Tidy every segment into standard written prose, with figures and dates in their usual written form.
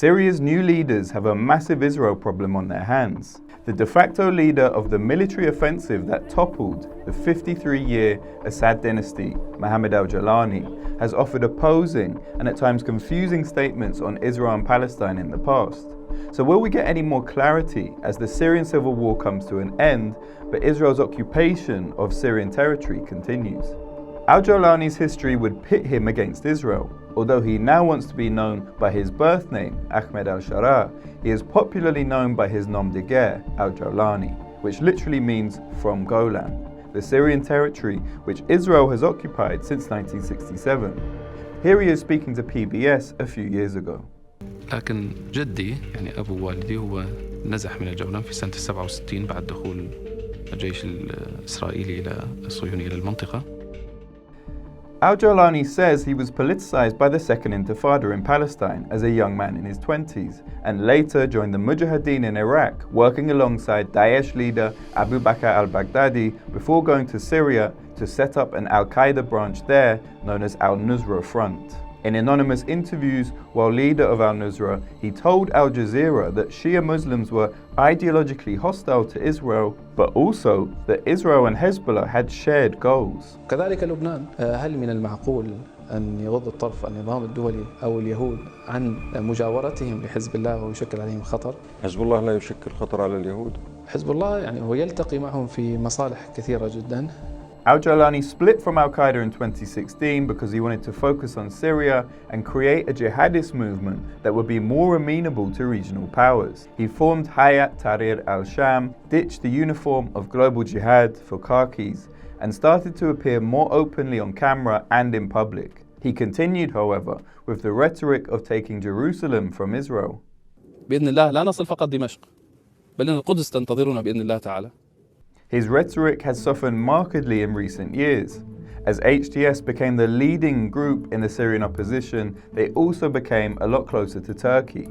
Syria's new leaders have a massive Israel problem on their hands. The de facto leader of the military offensive that toppled the 53-year Assad dynasty, Mohammed Al-Jolani, has offered opposing and at times confusing statements on Israel and Palestine in the past. So will we get any more clarity as the Syrian civil war comes to an end, but Israel's occupation of Syrian territory continues? Al-Jolani's history would pit him against Israel. Although he now wants to be known by his birth name, Ahmed al-Sharaa, he is popularly known by his nom de guerre, Al-Jolani, which literally means from Golan, the Syrian territory which Israel has occupied since 1967. Here he is speaking to PBS a few years ago. لكن جدي يعني أبو والدي هو نزح من الجولان في سنة 67 بعد دخول الجيش الإسرائيلي الصهيوني إلى المنطقة. Al-Jolani says he was politicized by the Second Intifada in Palestine as a young man in his 20s and later joined the Mujahideen in Iraq, working alongside Daesh leader Abu Bakr al-Baghdadi before going to Syria to set up an Al-Qaeda branch there known as Al-Nusra Front. In anonymous interviews while leader of Al-Nusra, he told Al Jazeera that Shia Muslims were ideologically hostile to Israel, but also that Israel and Hezbollah had shared goals. كذلك لبنان، هل من المعقول أن يغض الطرف النظام الدولي أو اليهود عن مجاورتهم لحزب الله ويشكل عليهم خطر؟ حزب الله لا يشكل خطر على اليهود. حزب الله يعني هو يلتقي معهم في مصالح كثيرة جدا. Al-Jolani split from Al-Qaeda in 2016 because he wanted to focus on Syria and create a jihadist movement that would be more amenable to regional powers. He formed Hayat Tahrir al-Sham, ditched the uniform of global jihad for khakis, and started to appear more openly on camera and in public. He continued, however, with the rhetoric of taking Jerusalem from Israel. بإذن الله لا نصل فقط دمشق، بل إن القدس تنتظرنا بإذن الله تعالى. His rhetoric has softened markedly in recent years. As HTS became the leading group in the Syrian opposition, they also became a lot closer to Turkey.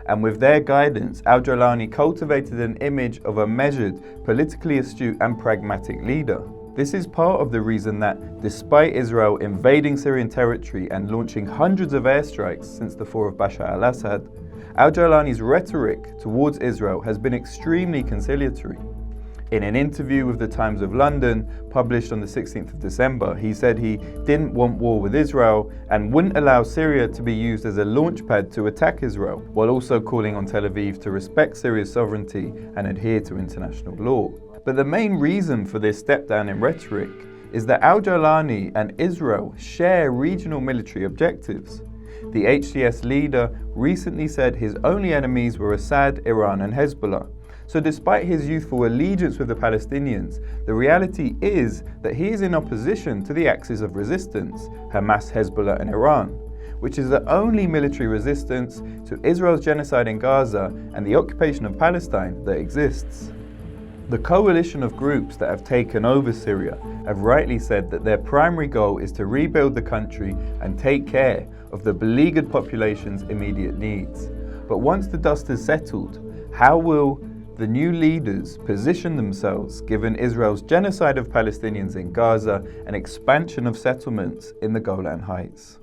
And with their guidance, Al-Jolani cultivated an image of a measured, politically astute and pragmatic leader. This is part of the reason that, despite Israel invading Syrian territory and launching hundreds of airstrikes since the fall of Bashar al-Assad, Al-Jolani's rhetoric towards Israel has been extremely conciliatory. In an interview with the Times of London, published on the 16th of December, he said he didn't want war with Israel and wouldn't allow Syria to be used as a launchpad to attack Israel, while also calling on Tel Aviv to respect Syria's sovereignty and adhere to international law. But the main reason for this step down in rhetoric is that Al-Jolani and Israel share regional military objectives. The HTS leader recently said his only enemies were Assad, Iran and Hezbollah. So despite his youthful allegiance with the Palestinians, the reality is that he is in opposition to the axis of resistance, Hamas, Hezbollah and Iran, which is the only military resistance to Israel's genocide in Gaza and the occupation of Palestine that exists. The coalition of groups that have taken over Syria have rightly said that their primary goal is to rebuild the country and take care of the beleaguered population's immediate needs. But once the dust has settled, how will the new leaders position themselves given Israel's genocide of Palestinians in Gaza and expansion of settlements in the Golan Heights?